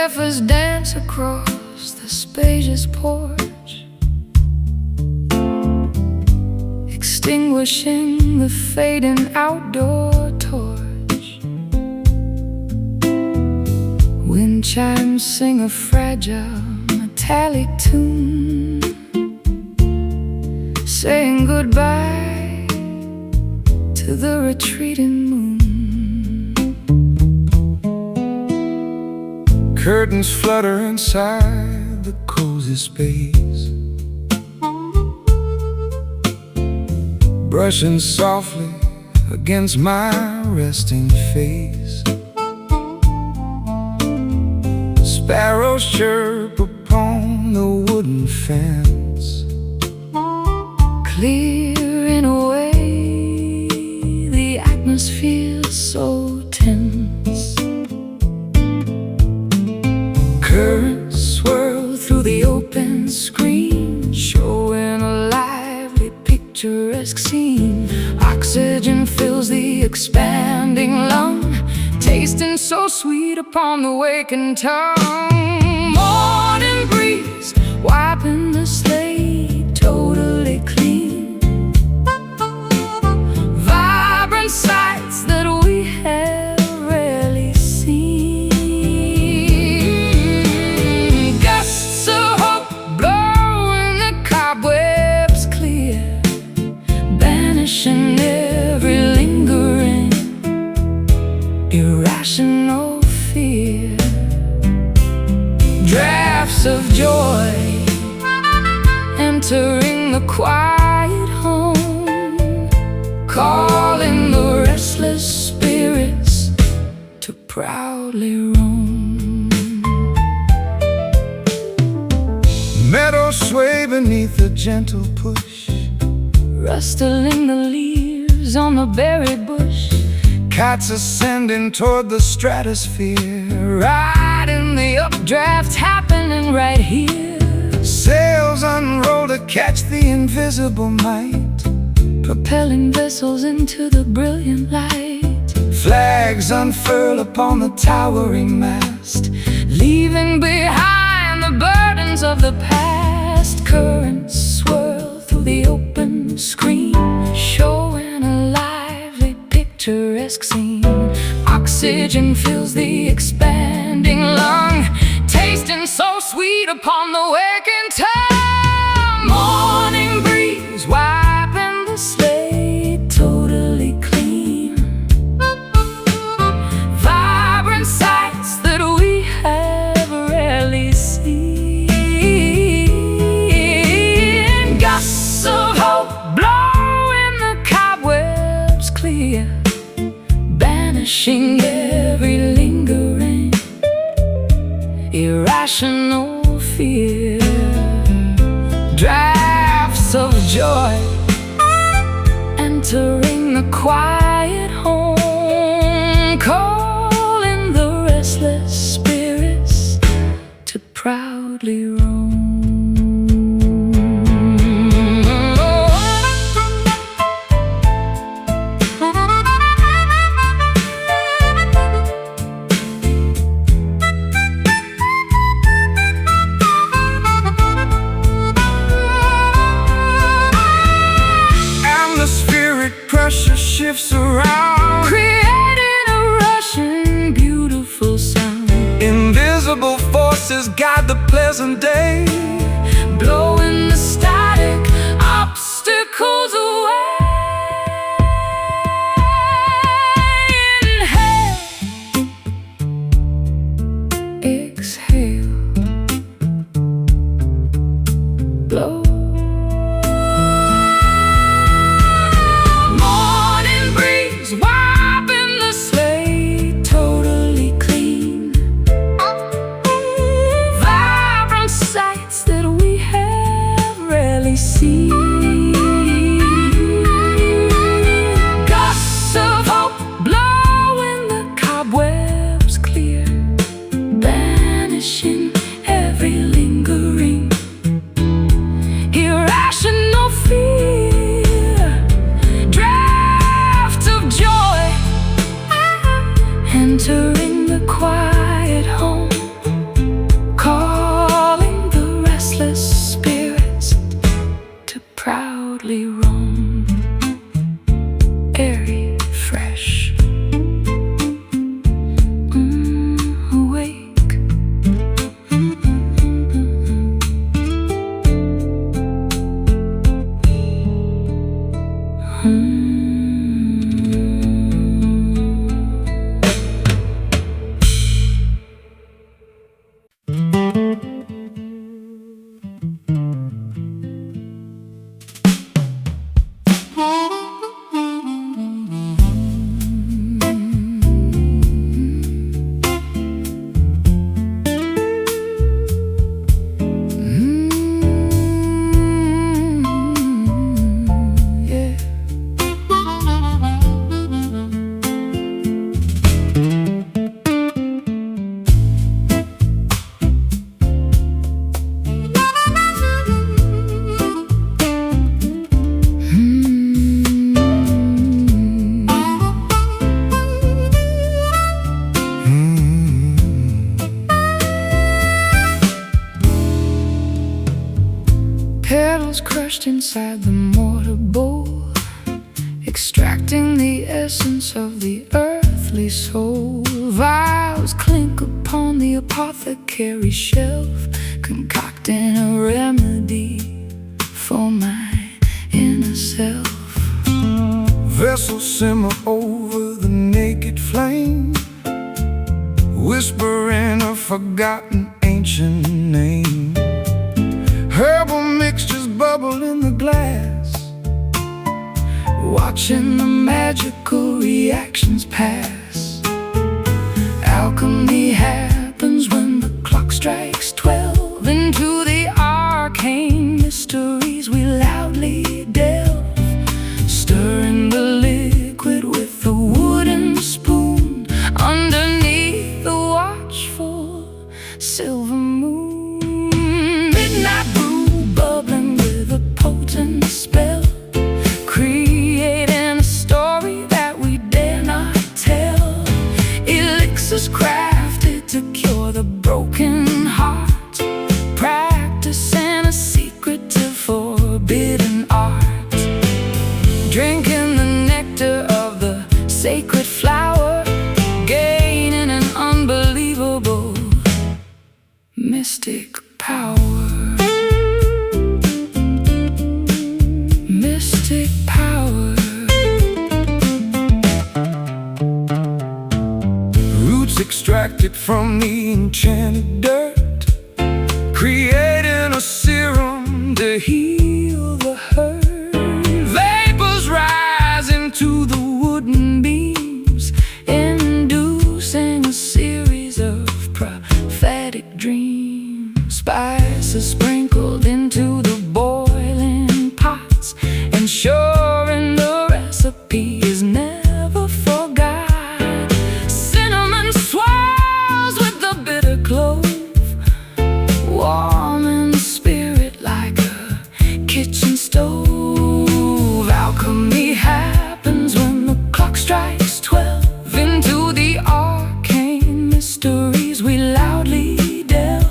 zephyrs dance across the spacious porch, extinguishing the fading outdoor torch. Wind chimes sing a fragile metallic tune, saying goodbye to the retreating moon. Curtains flutter inside the cozy space, brushing softly against my resting face. Sparrows chirp upon the wooden fence, clearing away the atmosphere so tense. Currents swirl through the open screen, showing a lively, picturesque scene. Oxygen fills the expanding lung, tasting so sweet upon the waking tongue. Morning breeze wiping the slate totally clean, vibrant sights that we have rarely seen. Gusts of hope blowing the cobwebs clear, banishing every lingering irrational fear. Drafts of joy entering the quiet home, calling the restless spirits to proudly roam. meadows sway beneath a gentle push, rustling the leaves on the berry bush. cats ascending toward the stratosphere, Riding the updraft happening right here. sails unroll to catch the invisible might, Propelling vessels into the brilliant light. flags unfurl upon the towering mast, Leaving behind the burdens of the past. Currents swirl through the open screen, showing a lively, picturesque scene. Oxygen fills the expanding lung, tasting so sweet upon the waking tongue. Morning breeze wiping the slate totally clean, vibrant sights that we have rarely seen. Gusts of hope blowing the cobwebs clear, banishing every lingering irrational fear. Drafts of joy entering the quiet home, calling the restless spirits to proudly roam. pressure shifts around, creating a rushing, beautiful sound. Invisible forces guide the pleasant day, blowing the static obstacles away. Inhale, exhale, blow. See gusts of hope blowing the cobwebs clear, banishing every lingering irrational fear. Drafts of joy entering the quiet home, restless spirits to proudly roam, airy, fresh, awake. Petals crushed inside the mortar bowl, extracting the essence of the earthly soul. Vials clink upon the apothecary shelf, concocting a remedy for my inner self. Vessels simmer over the naked flame, whispering a forgotten ancient name. Herbal mixtures bubble in the glass, watching the magical reactions pass. Alchemy happens when the clock strikes 12. Into the arcane mysteries we loudly delve, stirring the liquid with a wooden spoon underneath the watchful silver moon. Midnight brew bubbling with a potent spell, creating a story that we dare not tell. Elixirs crafted to cure the broken heart, practicing a secretive forbidden art. Drinking the nectar of the sacred flower, gaining an unbelievable mystic power. Mystic power. Roots extracted from the enchanted dirt, creating a serum to heal the hurt. Vapors rise into the wooden beams, inducing a series of prophetic dreams. Spices sprinkled into the boiling pots, ensuring the recipe is never forgot. Cinnamon swirls with the bitter clove, warming the spirit like a kitchen stove. Alchemy happens when the clock strikes 12. Into the arcane mysteries we loudly delve,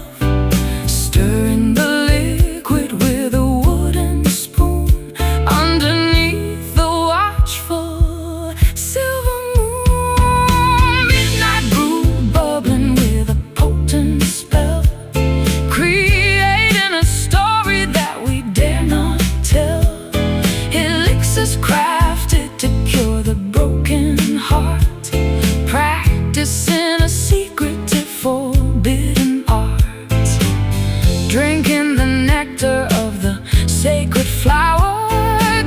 stirring the liquid with a wooden spoon underneath the watchful silver moon. Midnight brew bubbling with a potent spell, creating a story that we dare not tell. Elixirs crafted to cure the broken heart, practicing a secretive forbidden art. Drinking the nectar of the sacred flower,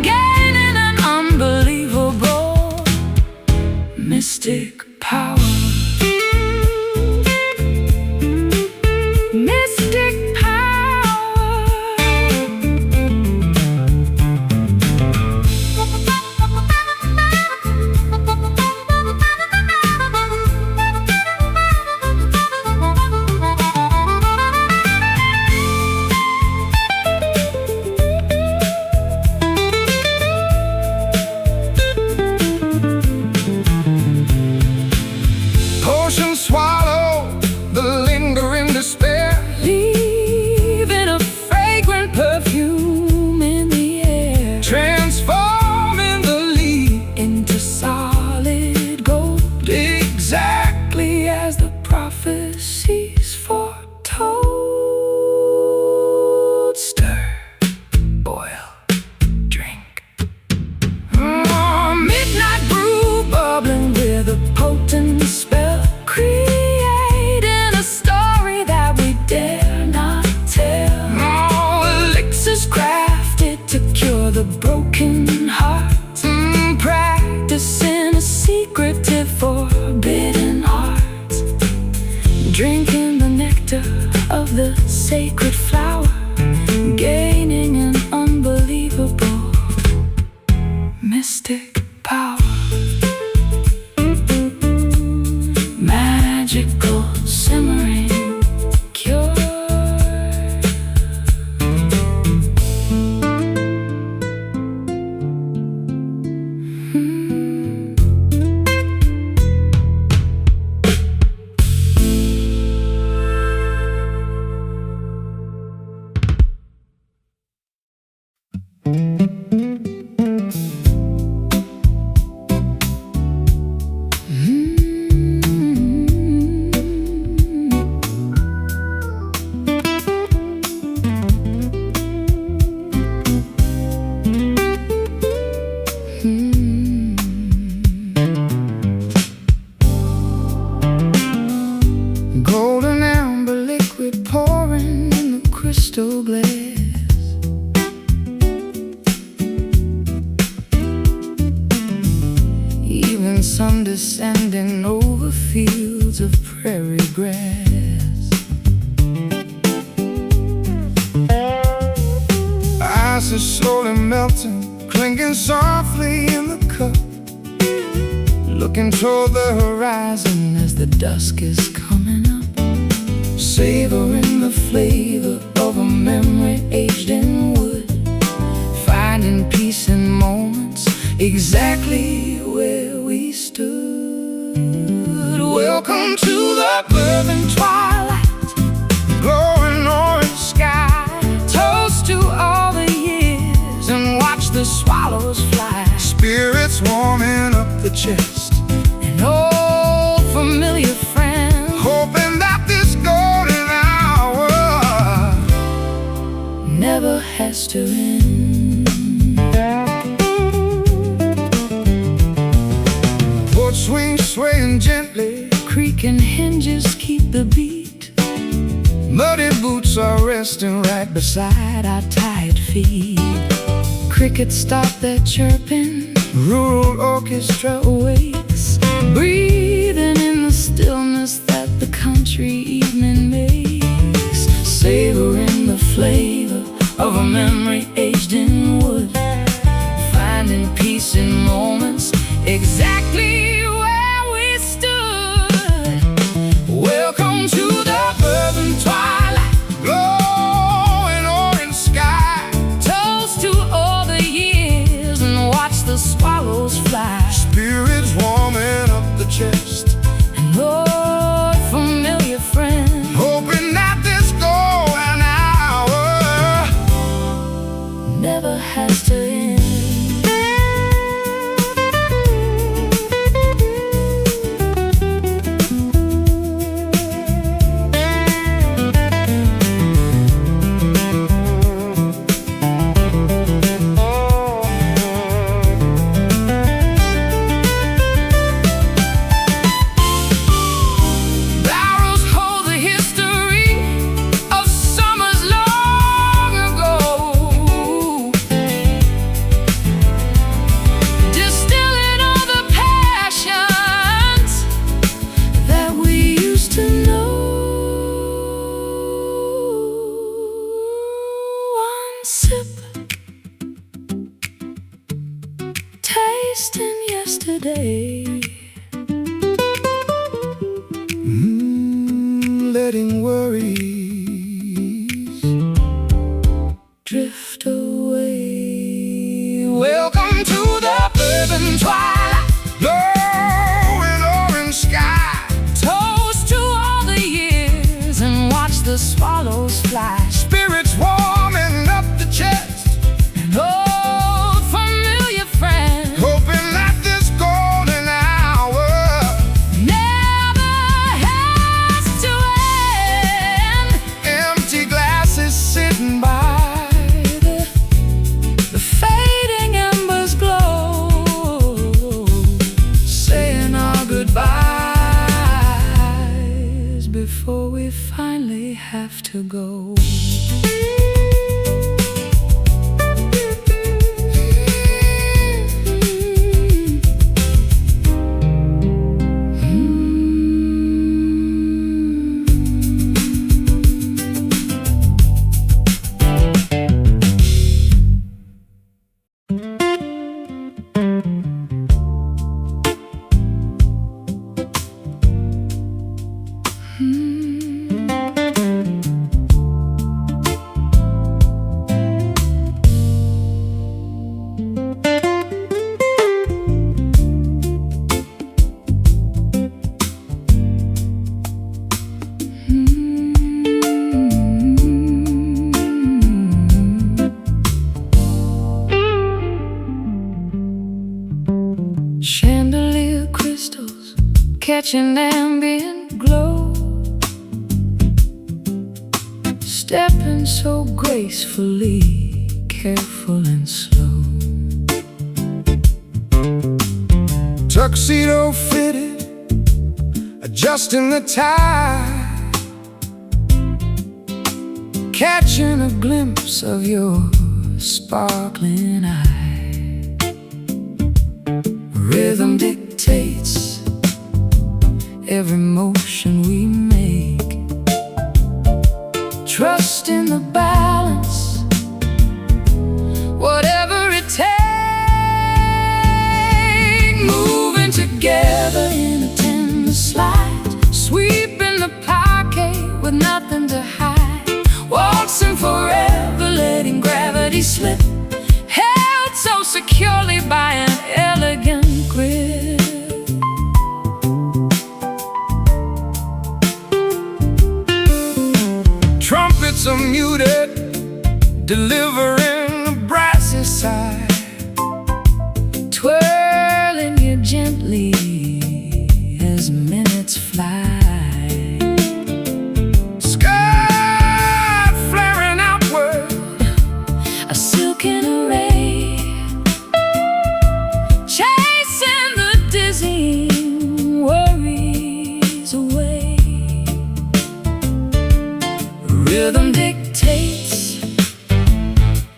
gaining an unbelievable mystic power. Mystic power. acoustic power, magical simmering cure. Golden amber liquid pouring in the crystal glass. Even sun descending over fields of prairie grass. Ice is slowly melting, clinking softly in the cup, looking toward the horizon as the dusk is coming up. Savoring the flavor of a memory aged in wood, finding peace in moments exactly where we stood. Welcome to the bourbon twilight, glowing orange sky. Toast to all the years and watch the swallows fly. Spirits warming up the chest, an old familiar friend, hoping that this golden hour never has to end. Porch swing swaying gently, creaking hinges keep the beat. Muddy boots are resting right beside our tired feet. Crickets stop their chirping, rural orchestra awakes, breathing in the stillness that the country evening makes. Savoring the flavor of a memory aged in wood, finding peace in moments exactly where we stood. Welcome to the bourbon twilight, glowing orange sky. Toast to all the years and watch the swallows fly. Spirits warming up the chest, an old familiar friend, hoping that this golden hour never has to end. Tasting yesterday, letting worries drift away. Welcome to the bourbon twilight, glowing orange sky. Toast to all the years and watch the swallows fly. Spirits warming up the chest, an old familiar friend, hoping that this golden hour never has to end. Empty glasses sitting by the fading embers glow, saying our goodbyes before we finally have to go. catching ambient glow, stepping so gracefully, careful and slow. Tuxedo fitted, adjusting the tie, catching a glimpse of your sparkling eye. Rhythm dictates every motion we make. Trust in the balance, whatever it takes. Moving together in a tender slide, sweeping the parquet with nothing to hide. Waltzing forever, letting gravity slip, held so securely by an elegant grip. Trumpets are muted, delivering a brassy side, twirling you gently as minutes fly. Skirt flaring outward, a silken array, chasing the dizzying worries away. Rhythm dictates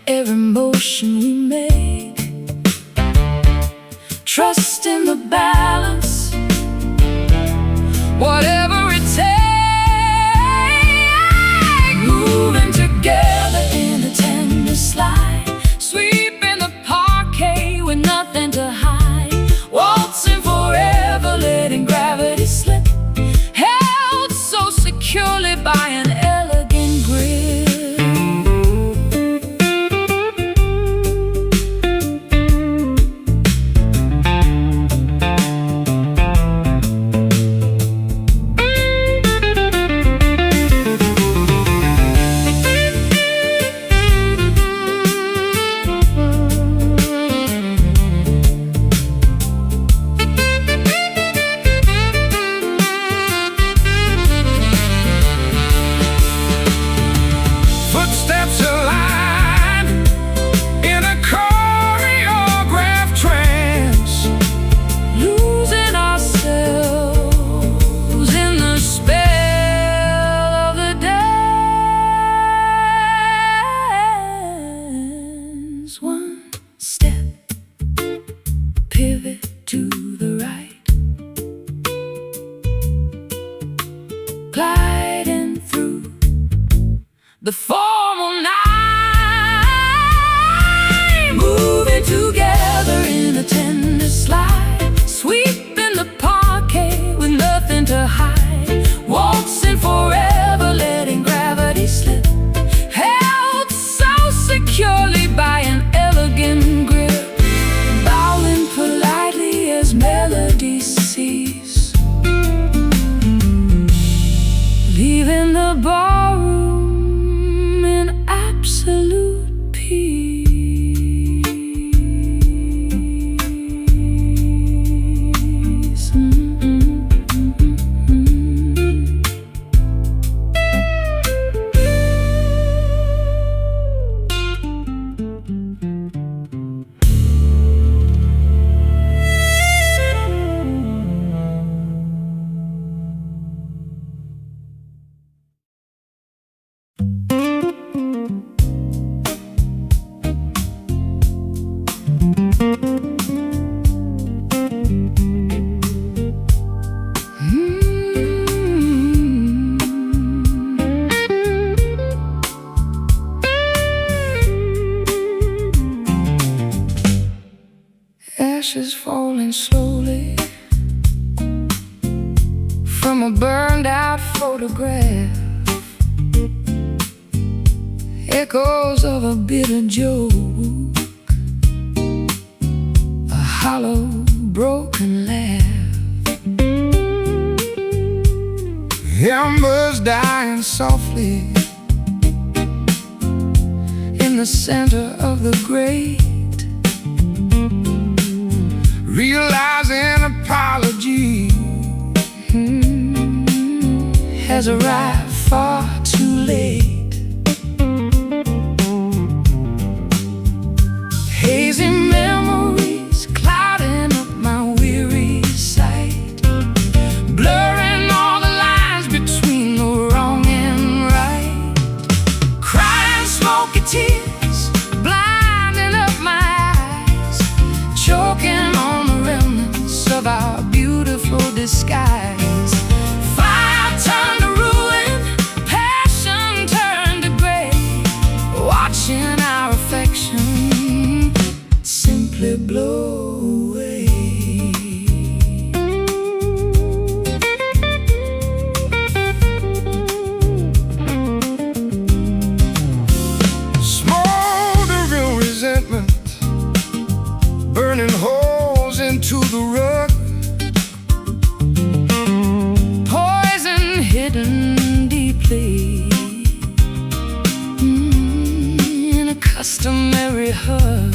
every motion we make. Trust in the balance, whatever it takes. Moving together in a tender slide, sweeping the parquet with nothing to hide. Waltzing forever, letting gravity slip, held so securely by an elegant grip. Footsteps align in a choreographed trance, losing ourselves in the spell of the dance. One step, pivot to the right, gliding through the formal night. Moving together in a tender slide, sweeping the parquet with nothing to hide. Waltzing forever, letting gravity slip, held so securely by an elegant grip. Bowing politely as melody cease, leaving the ballroom in absolute peace. Ashes falling slowly from a burned out photograph, echoes of a bitter joke, a hollow broken laugh. Embers dying softly in the center of the grate, realizing apology has arrived far too late. Hazy memories clouding up my weary sight, blurring all the lines between the wrong and right. Crying smoky tears, blinding up my eyes, choking on the remnants of our beautiful disguise. Fire turned to ruin, passion turned to gray, watching our affection simply blow away. Smoldering resentment, burning holes into the rug, Poison hidden deeply in a customary hug.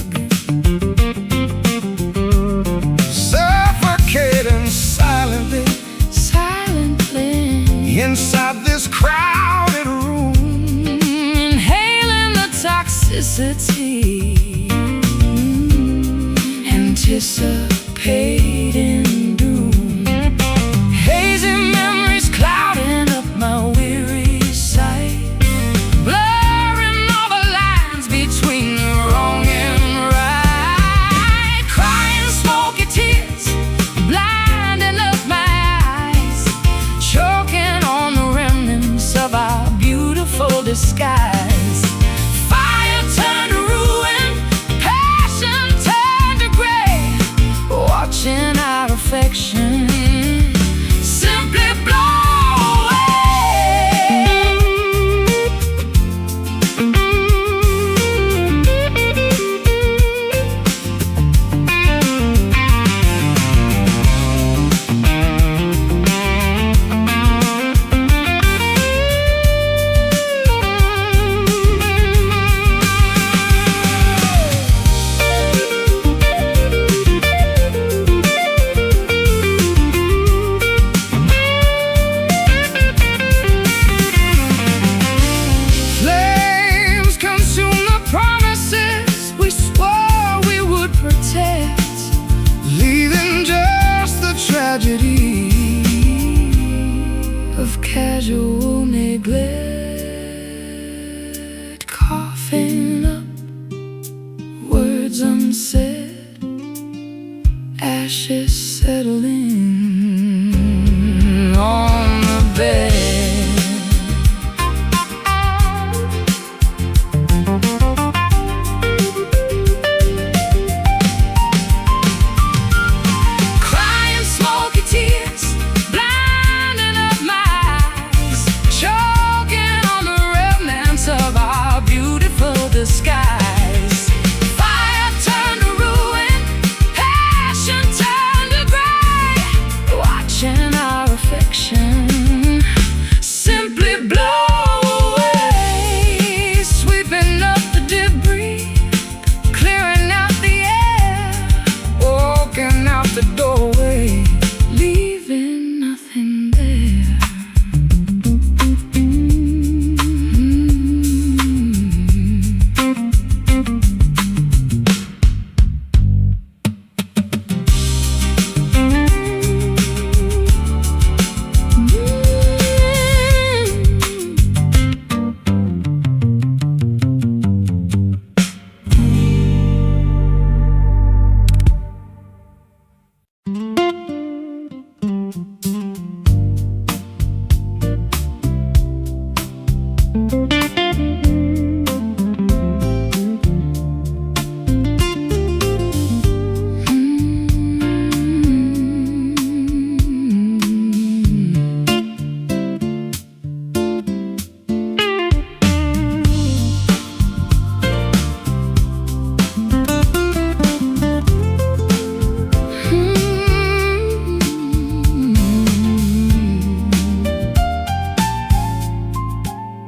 suffocating silently inside this crowded room, Inhaling the toxicity, anticipating doom. Hazy memories clouding up my weary sight, blurring all the lines between the wrong and right. Crying smoky tears, blinding up my eyes, choking on the remnants of our beautiful disguise. Fire turned to ruin, passion turned to gray, watching our affection simply blow away. flames consume the promises we swore we would protect, leaving just the tragedy Of casual neglect, coughing up words unsaid, ashes settling on the bed. Crying smoky tears, blinding up my eyes, choking on the remnants of our beautiful disguise. Fire turned to ruin, passion turned to gray, watching our affection simply blow away. Sweeping up the debris, clearing out the air, walking out the doorway, leaving nothing there.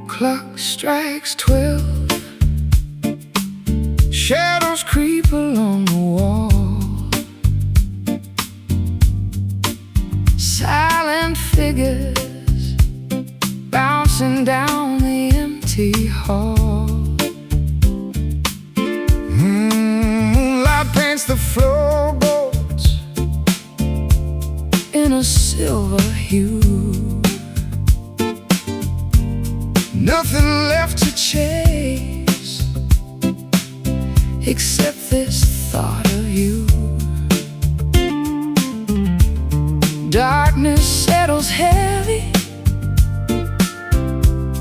Clock strikes 12, shadows creep along the wall, silent figures against the floorboards in a silver hue. Nothing left to chase except this thought of you. Darkness settles heavy,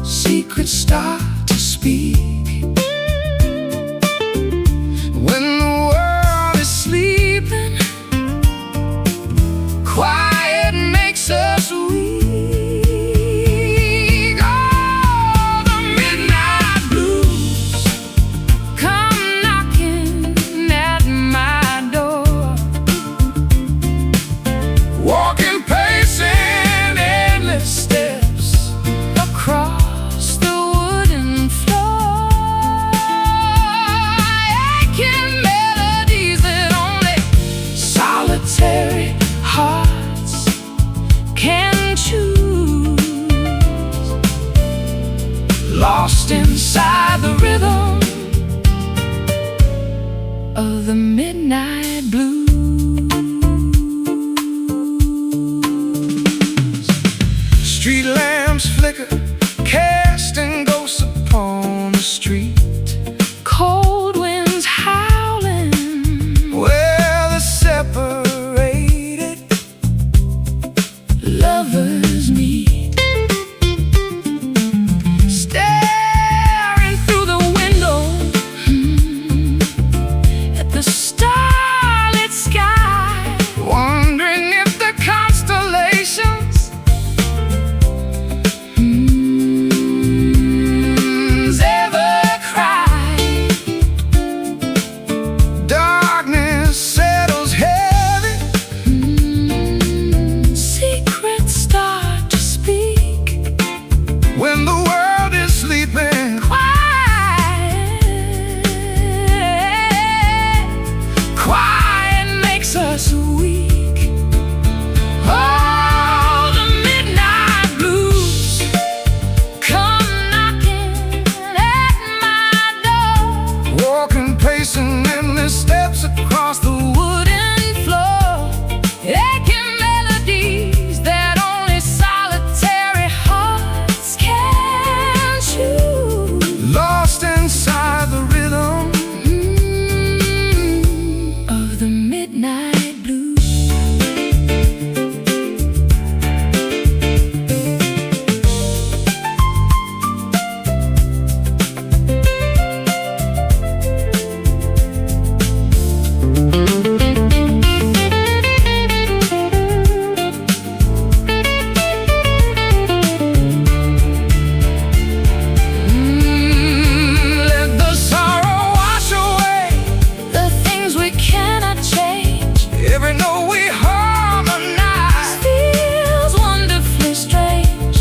secrets start to speak. when the world is sleeping, Quiet makes us weak. Oh, the midnight blues come knocking at my door. walking, pacing, endless steps Across the wooden floor, aching melodies that only solitary hearts can choose. Lost inside the rhythm of the midnight blues. Street lamps flicker, casting ghosts upon the street. Cold winds howling, Where the separated lovers meet. Staring through the window at the starlit sky, wondering if the constellations ever cry. darkness settles heavy, Secrets start to speak. when the world is sleeping. Quiet makes us weak. Oh, the midnight blues come knocking at my door. Walking, pacing, endless steps across the Wooden floor, aching melodies that only solitary hearts can choose. lost inside the rhythm Of the midnight blues. Let the sorrow wash away The things we cannot change every note we harmonize. feels wonderfully strange.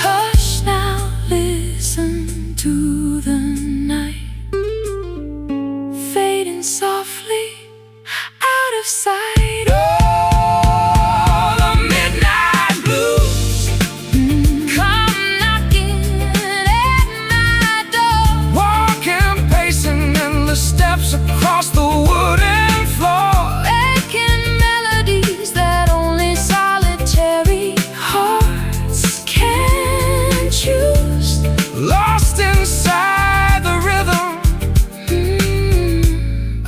Hush now, listen to the night fading softly out of sight. Oh, the midnight blues Come knocking at my door. walking, pacing, endless steps across the wooden floor. Aching melodies that only solitary hearts can choose. Lost inside the rhythm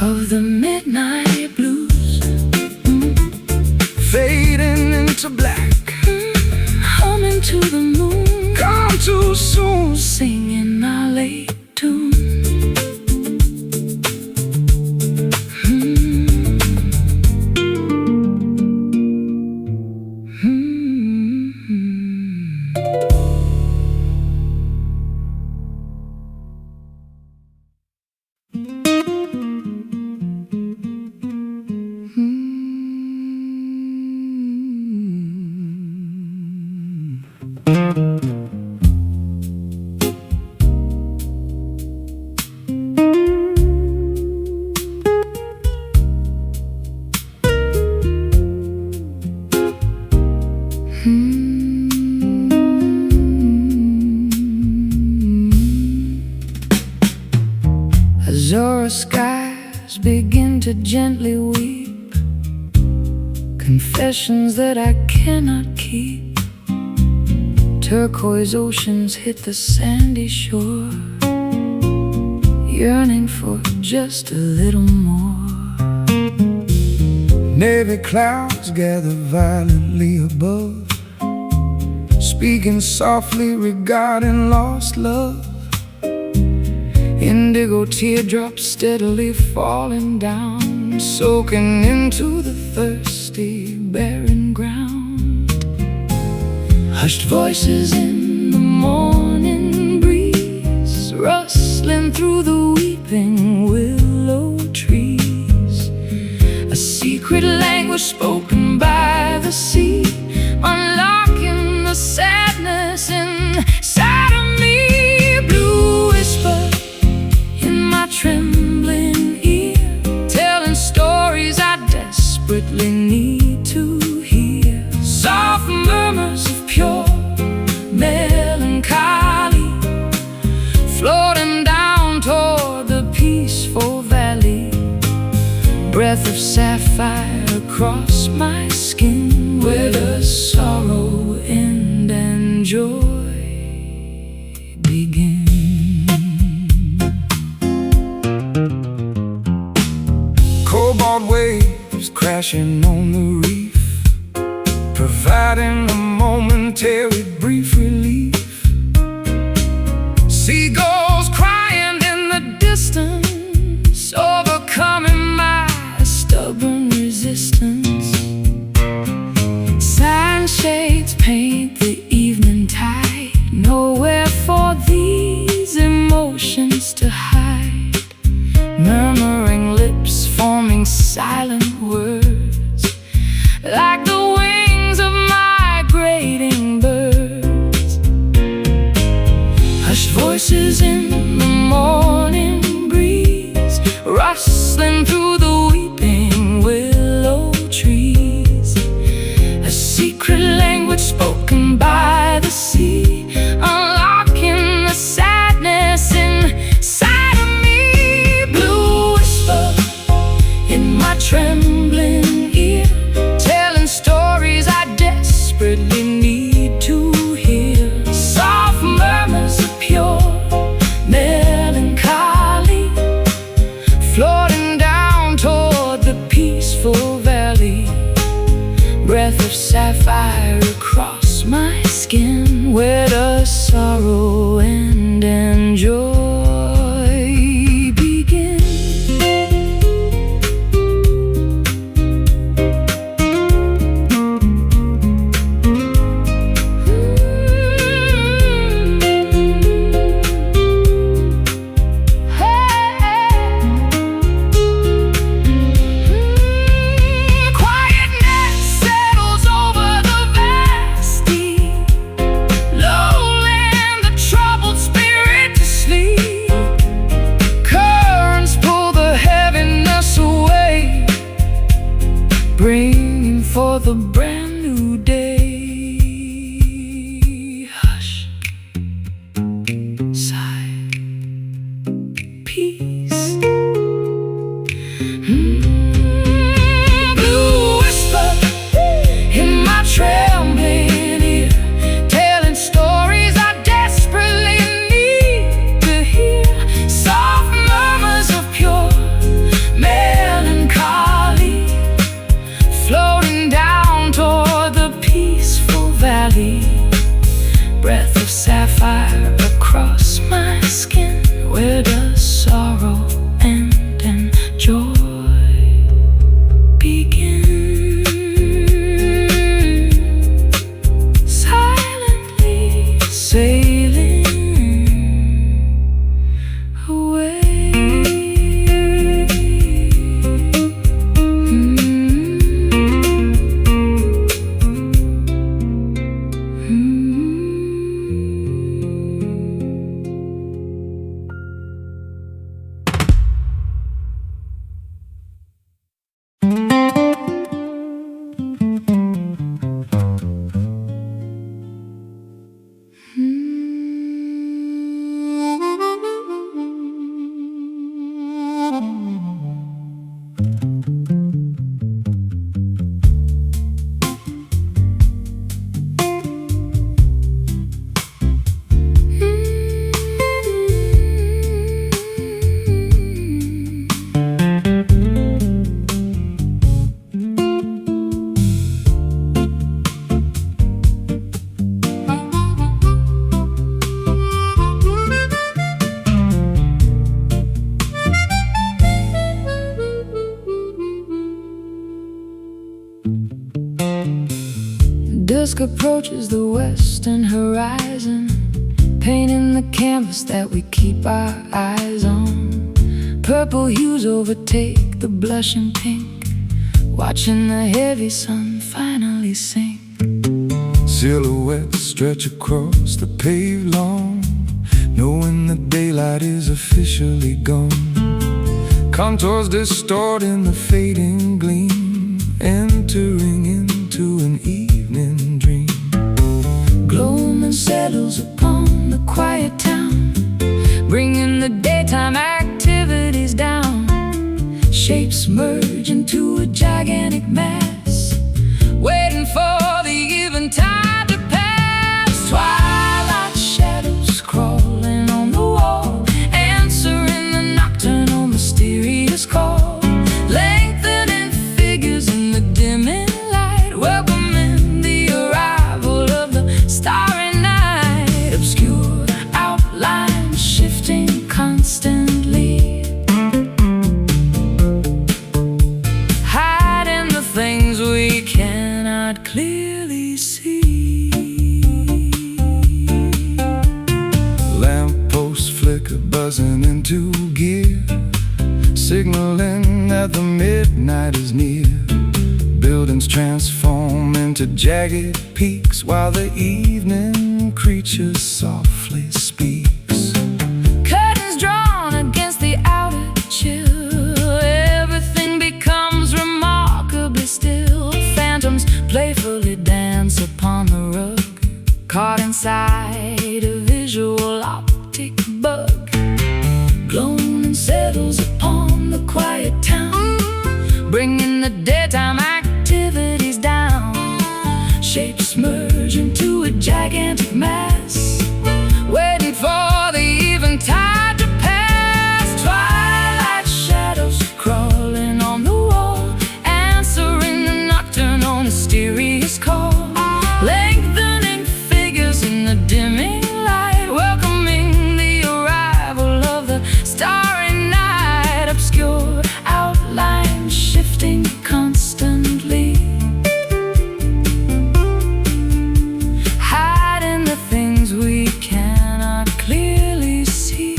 Of the midnight blues. fading into black. Humming to the moon, Come too soon. singing our late tune. Azure skies eyes begin to gently weep, confessions that I cannot keep. Turquoise oceans hit the sandy shore, yearning for just a little more. Navy clouds gather violently above, speaking softly regarding lost love. Indigo teardrops steadily falling down, soaking into the thirsty, barren ground. Hushed voices in the morning breeze, rustling through the weeping willow trees. A secret language spoken by the sea, unlocking the sadness inside of me. Blue whisper in my trembling ear, telling stories I desperately need to hear. Soft murmurs of pure melancholy, floating down toward the peaceful valley. Breath of sapphire across my skin, where does sorrow end and joy begin? Cobalt waves crashing on the reef, providing a momentary brief relief. Seagulls crying in the distance, overcoming my stubborn resistance. Sunshades paint the evening tide, nowhere for these emotions to hide. Murmuring lips forming silent words, like the wings of migrating birds. Hushed voices in the morning breeze, rustling through the weeping willow trees. A secret language spoken by the sea, unlocking the sadness inside of me. Blue whisper in my trembling ear, telling stories I desperately need to hear. Soft murmurs of pure melancholy, floating down toward the peaceful valley. Breath of sapphire across my skin, where does sorrow end and joy begin? Quietness settles over the valley, dusk approaches the western horizon, painting the canvas that we keep our eyes on. Purple hues overtake the blushing pink, watching the heavy sun finally sink. Silhouettes stretch across the paved lawn, knowing the daylight is officially gone. Contours distort in the fading gleam, entering into an evening dream. Gloaming settles upon the quiet town, bringing the daytime activities down. Shapes merge into a gigantic mass, waiting for the eventide to pass. Twilight shadows crawling on the wall, answering the nocturnal mysterious call. Lengthening figures in the dimming light, welcoming the arrival of the starry night. Obscure outlines shifting constantly, hiding the things we cannot clearly see. Lampposts flicker, buzzing into gear, signaling that the midnight is near. Buildings transform into jagged peaks, while the evening creature softly speaks. Curtains drawn against the outer chill, everything becomes remarkably still. Phantoms playfully dance upon the rug, caught inside a visual optic bug. Gloaming settles upon the quiet town, bringing the daytime activities down. Shapes merge into a gigantic mass, waiting for the eventide to pass. Twilight shadows crawling on the wall, answering the nocturnal mysterious call. Lengthening figures in the dimming light, welcoming the arrival of the starry night. Obscure outlines shifting constantly, hiding the things we cannot clearly see.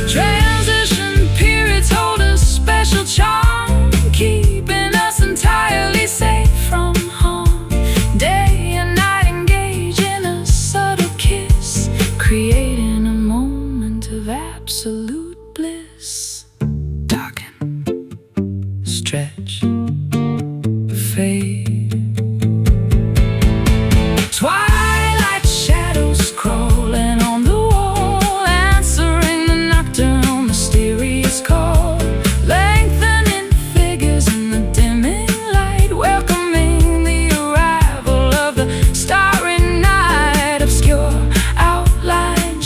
Transition periods hold a special charm, keeping us entirely safe from harm. Day and night engage in a subtle kiss, creating a moment of absolute bliss. Darken, stretch, fade. Twilight shadows crawling on the wall, answering the nocturnal mysterious call. Lengthening figures in the dimming light, welcoming the arrival of the starry night. Obscure outlines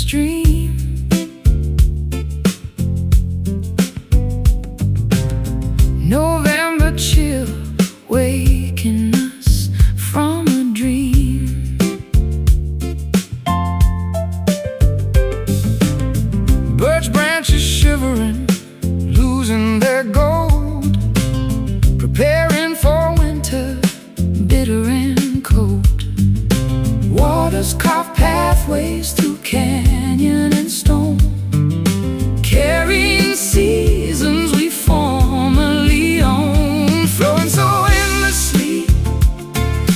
stream. November chill waking us from a dream. Birch branches shivering, losing their gold, preparing for winter, Bitter and cold. waters carve pathways through canyon and stone, carrying seasons we formerly owned, flowing so endlessly.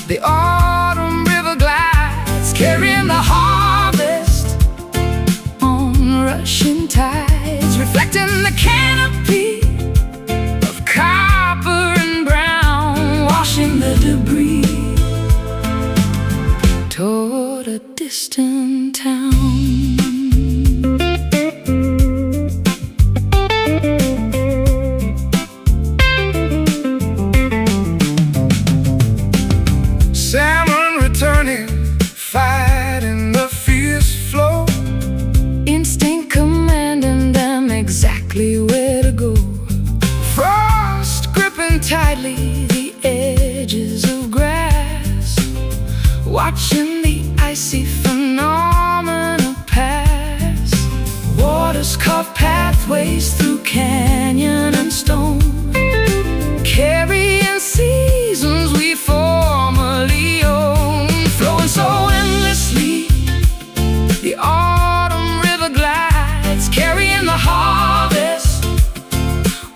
The autumn river glides, carrying the harvest On rushing tides, reflecting the canopy of copper and brown, washing the debris toward a distant town. salmon returning, fighting the fierce flow, Instinct commanding them exactly where to go. frost gripping tightly the edges of grass, Watching the icy phenomena pass. waters carve pathways through canyon and stone, carrying seasons we formerly owned, flowing so endlessly. The autumn river glides, carrying the harvest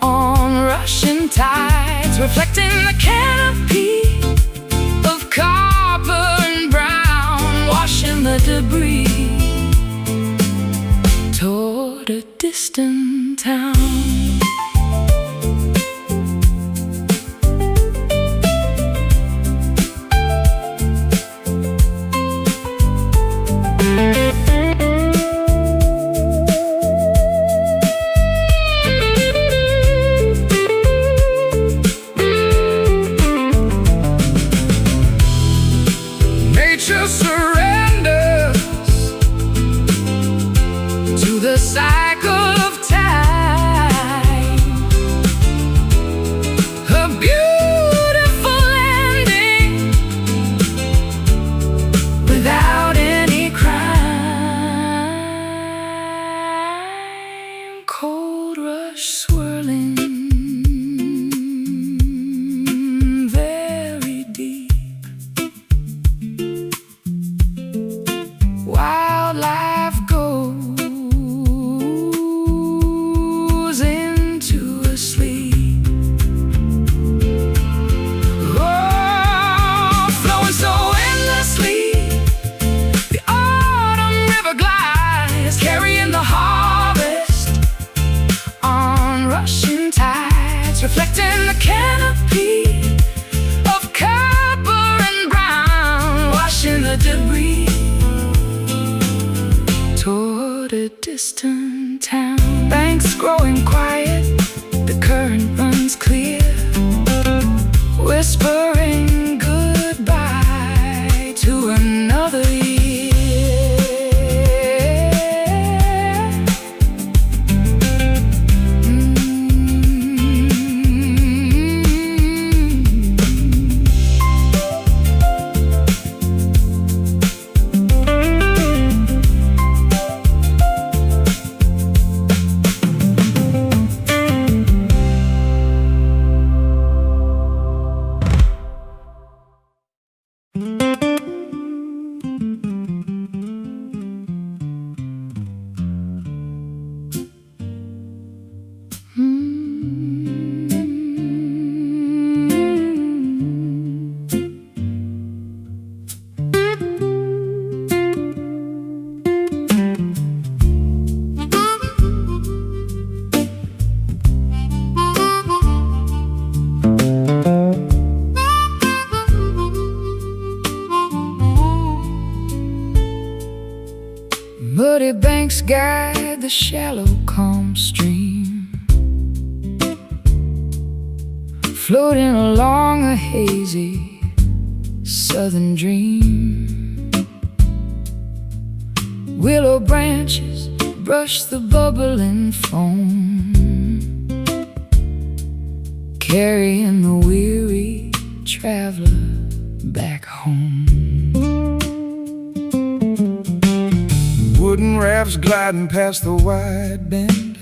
On rushing tides, reflecting the canopy of copper and brown, washing the debris toward a distant town. nature surrenders to the cycle of time, a beautiful ending without any crime. Cold rush swirling very deep. Wildlife goes into a sleep, oh, flowing so endlessly. The autumn river glides, carrying the harvest on rushing tides, reflecting the canopy of copper and brown, washing the debris Toward a distant town. banks growing quiet, The current runs clear, whispering goodbye to another year. Muddy banks guide the shallow, calm stream, floating along a hazy southern dream. Willow branches brush the bubbling foam, carrying the weary traveler back home. Wooden rafts gliding past the wide bend,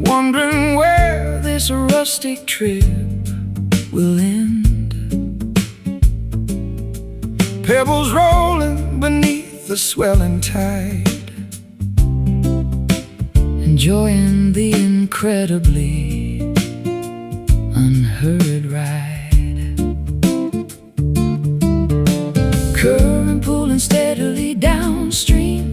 wondering where this rustic trip will end. Pebbles rolling beneath the swelling tide, enjoying the incredibly unhurried ride. Current pulling steadily downstream,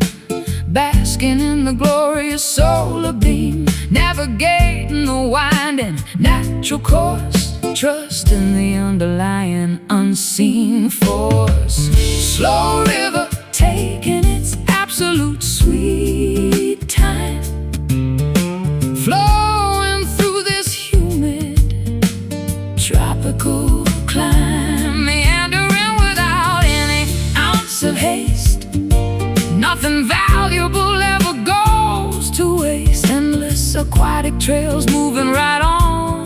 basking in the glorious solar beam, navigating the winding natural course, trusting the underlying unseen force. Slow river taking its absolute sweet time, flowing through this humid tropical climb, meandering without any ounce of haste. Nothing valuable ever goes to waste. Endless aquatic trails moving right on,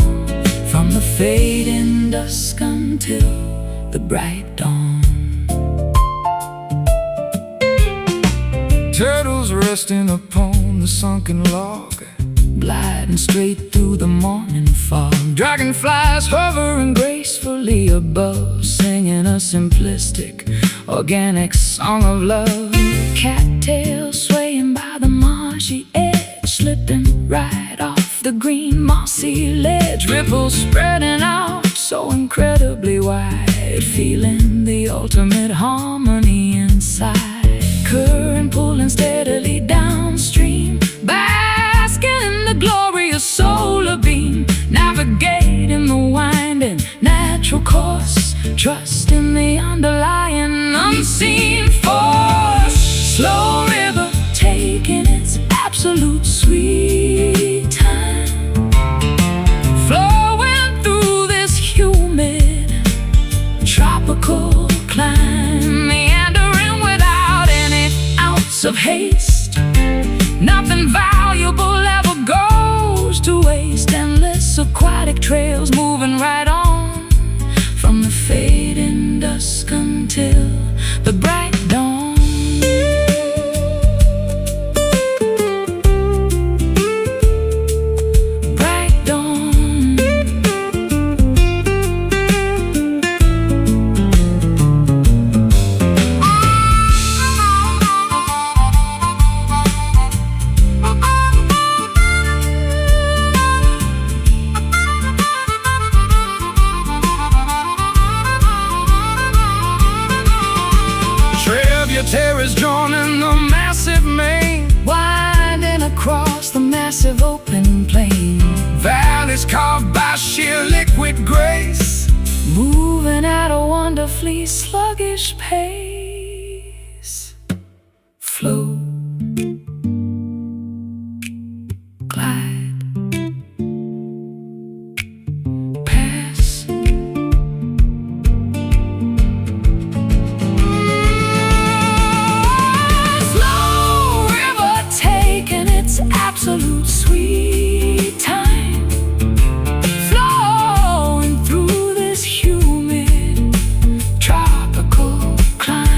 from the fading dusk until the bright dawn. turtles resting upon the sunken log, gliding straight through the morning fog. dragonflies hovering gracefully above, singing a simplistic, organic song of love. Cattails swaying by the marshy edge, slipping right off the green mossy ledge. Ripples spreading out so incredibly wide, feeling the ultimate harmony inside. Current pulling steadily downstream, basking in the glorious solar beam, navigating the winding natural course, trusting the underlying unseen force. Slow river taking its absolute sweet time, flowing through this humid tropical climb, meandering without any ounce of haste. Nothing valuable ever goes to waste. Endless aquatic trails moving right on, from the fading dusk until the bright dawn. Bright dawn. Tributaries joining the massive main, Winding across the massive open plain, valleys carved by sheer liquid grace, moving at a wonderfully sluggish pace. Flow, glide, pass. Slow river taking its absolute sweet time, flowing through this humid tropical climb.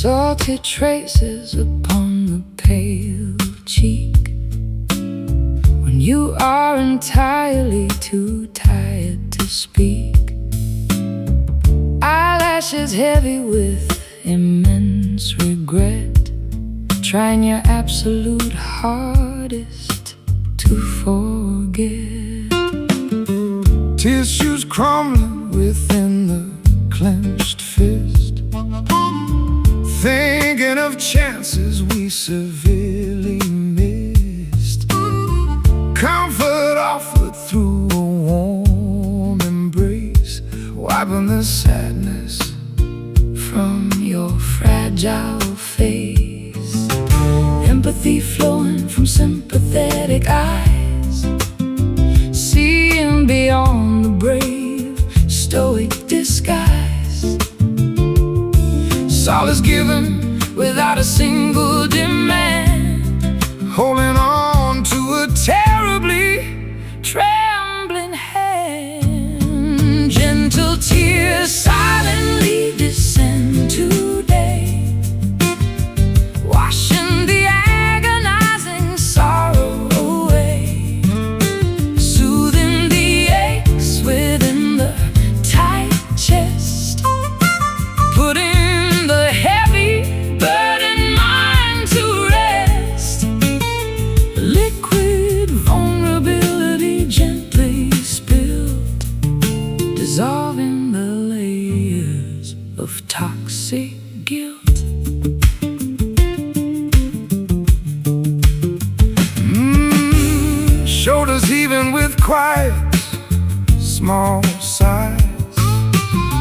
salty traces upon the pale cheek, when you are entirely too tired to speak. Eyelashes heavy with immense regret, trying your absolute hardest to forget. Tissues crumbling within the clenched fist, thinking of chances we severely missed. Comfort offered through a warm embrace, wiping the sadness from your fragile face. Empathy flowing from sympathetic eyes, seeing beyond the brave, stoic disguise. Solace given without a single demand, holding on to a terribly trembling hand. Gentle tears silently descend today, washing the agonizing sorrow away, soothing the aches within the tight chest, putting the heavy burdened mind to rest. Liquid vulnerability gently spilled, dissolving the layers of toxic guilt. Shoulders heaving with quiet, small sighs,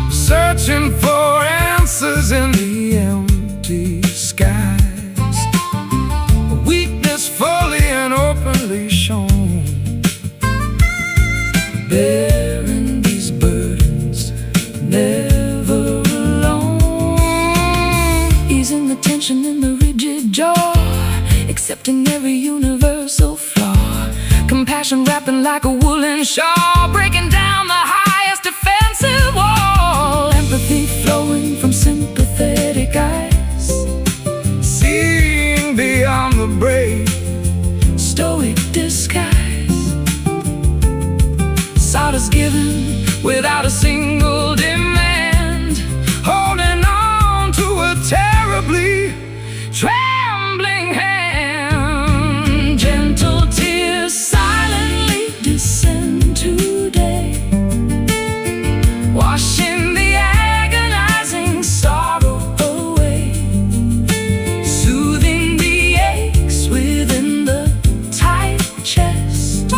searching for answers in the empty skies. Weakness fully and openly shown, bearing these burdens, never alone. Easing the tension in the rigid jaw, accepting every universal flaw. Compassion wrapping like a woolen shawl, breaking down the highest defensive wall. Empathy flowing from sympathetic eyes, seeing beyond the brave, stoic disguise. Solace given without a single demand, holding on to a terribly trembling hand. Gentle tears silently descend today, washing the agonizing sorrow away, soothing the aches within the tight chest,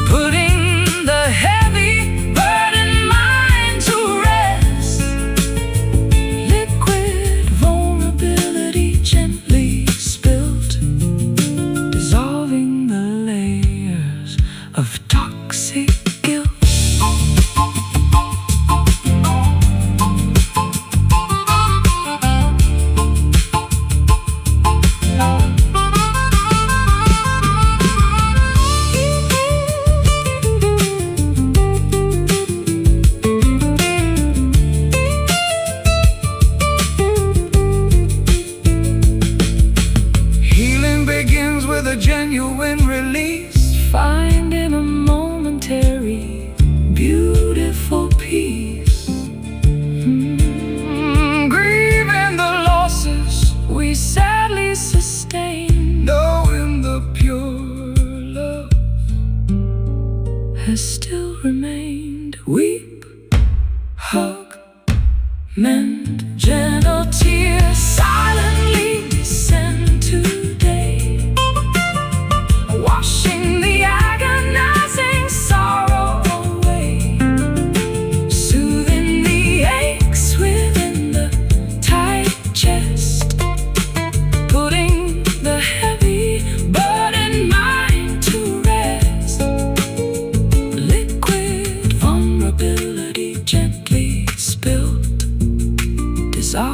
putting the heavy burdened mind to rest. Liquid vulnerability gently spilled, dissolving the layers of toxic guilt. Healing begins with a genuine release, finding a momentary, beautiful peace. Grieving the losses we sadly sustain, knowing the pure love has still remained. Weep, hug, mend. Gentle tears silently descend today, washing the agonizing sorrow away, soothing the aches within the tight chest, putting the heavy burdened mind to rest. Liquid vulnerability gently spilled, dissolved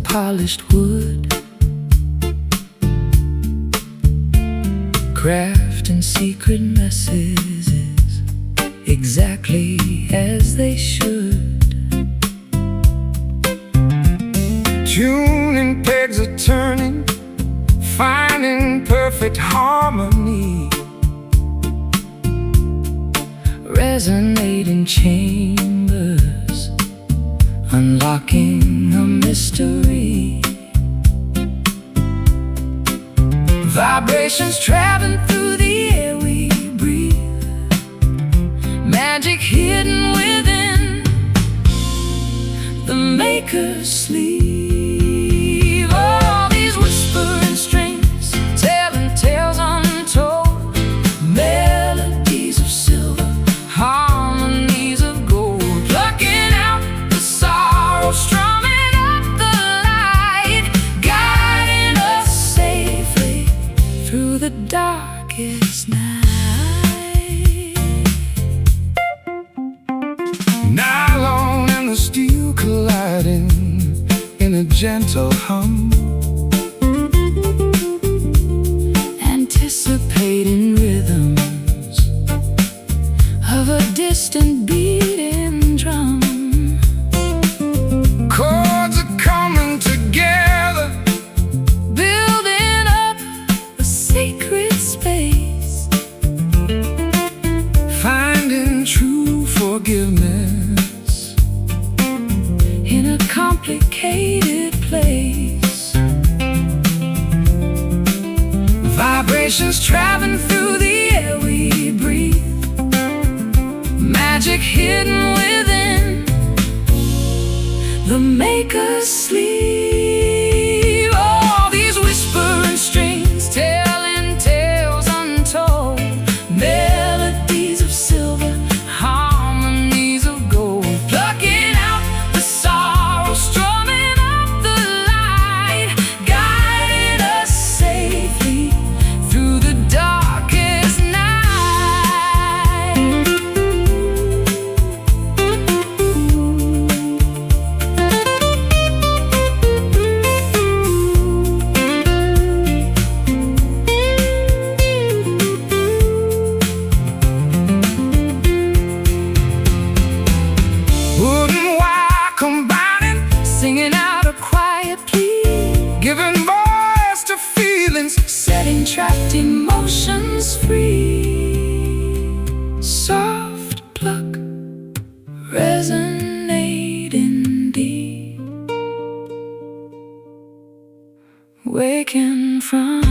polished wood, crafting secret messages exactly as they should. Tuning pegs are turning, finding perfect harmony, resonating chambers, unlocking a mystery. Vibrations traveling through the air we breathe, magic hidden within the maker's sleeve. All these whispering strings, telling tales untold, melodies of silver, harmonies of gold, plucking out the sorrow, strumming up the light, guiding us safely through the darkest night. Nylon and the steel colliding in a gentle hum, anticipating rhythms of a distant beating drum. chords are coming together, Building up a sacred space, finding true forgiveness in a complicated place. vibrations traveling through the air we breathe, Magic hidden within the maker's sleeve. All these whispering strings, telling tales untold, melodies of silver, harmonies of gold, plucking out the sorrow, strumming up the light, guiding us safely through the darkest night. wood and wire combining, Singing out a quiet plea, giving voice to feelings, setting trapped emotions free. Soft pluck, resonating deep, waking from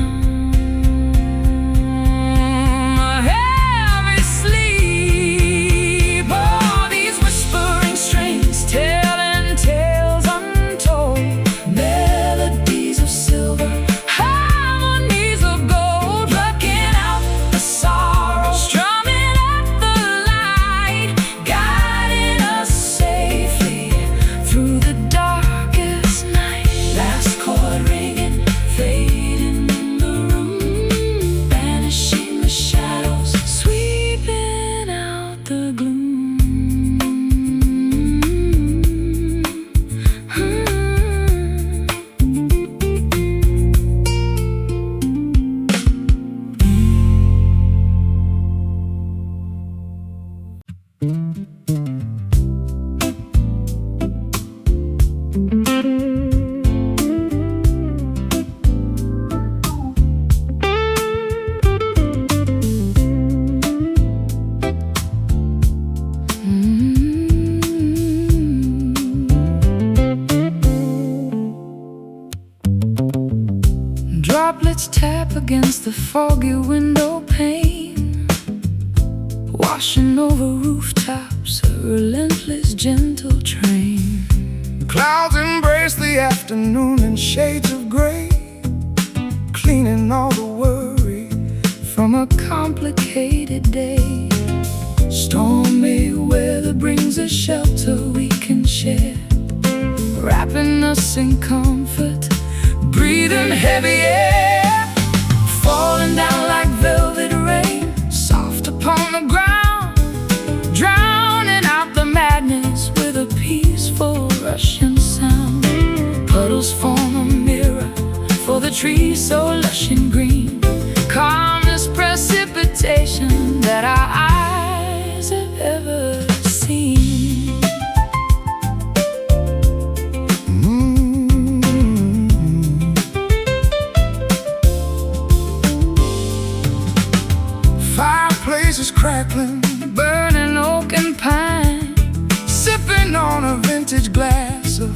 a heavy sleep. All these whispering strings, telling tales untold, melodies of silver, harmonies of gold, plucking out the sorrow, strumming up the light, guiding us safely through the darkest night. Last chord ringing, fading in the room, banishing the shadows, sweeping out the gloom. Droplets tap against the foggy window pane, washing over rooftops, a relentless gentle train. clouds embrace the afternoon in shades of gray, cleaning all the worry From a complicated day, stormy weather brings a shelter we can share, wrapping us in comfort, breathing heavy air, falling down like velvet rain, soft upon the ground, drowning out the madness with a peaceful Russian sound. Puddles Puddles form a mirror for the trees so lush and green. Calmest precipitation that our eyes have ever seen. Fireplaces crackling, Burning oak and pine, sipping on a vintage glass of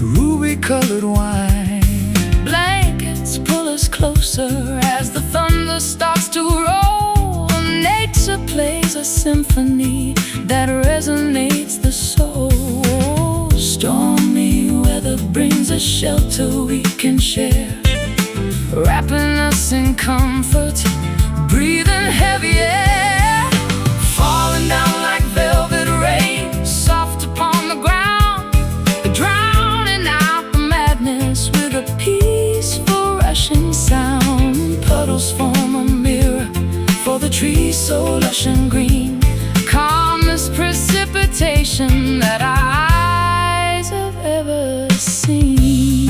ruby-colored wine. blankets pull us closer as the thunder starts to roll. Nature plays a symphony that resonates the soul. Stormy weather brings a shelter we can share, wrapping us in comfort, breathing heavy air, falling down like velvet rain, soft upon the ground, drowning out the madness with a peaceful rushing sound. Puddles form a mirror for the trees so lush and green. Calmest precipitation that our eyes have ever seen.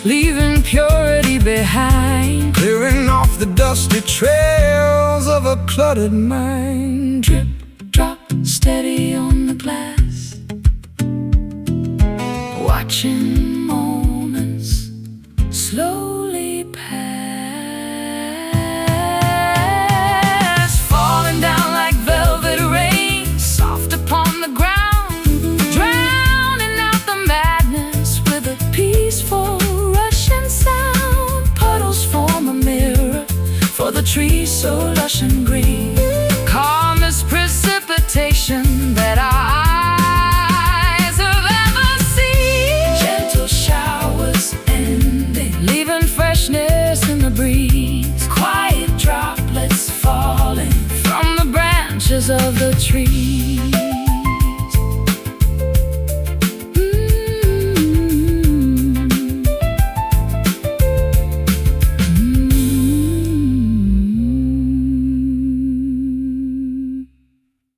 Leaving purity behind, clearing off the dusty trails of a cluttered mind. drip, drop, steady on the glass, watching moments slowly pass, falling down like velvet rain, soft upon the ground, drowning out the madness with a peaceful sound. Puddles form a mirror for the trees so lush and green. Calmest precipitation that our eyes have ever seen. Gentle showers ending, leaving freshness in the breeze. Quiet droplets falling from the branches of the trees.